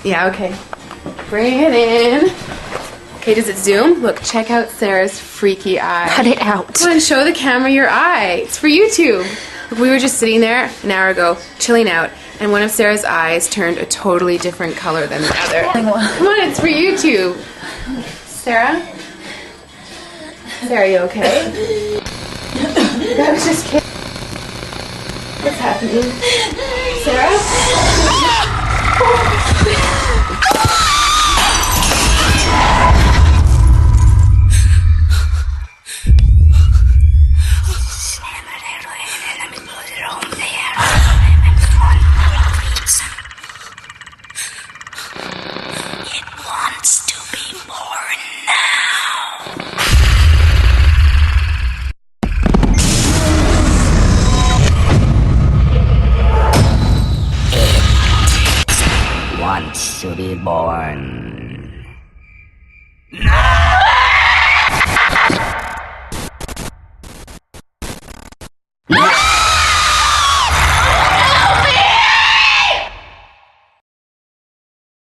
Yeah, okay. Bring it in. Okay, does it zoom? Look, check out Sarah's freaky eye. Cut it out. Come on, show the camera your eye. It's for YouTube. Look, we were just sitting there an hour ago, chilling out, and one of Sarah's eyes turned a totally different color than the other. Come on, it's for YouTube. Sarah? Sarah, you okay? That was just kidding. What's happening? Sarah? Wants to be born.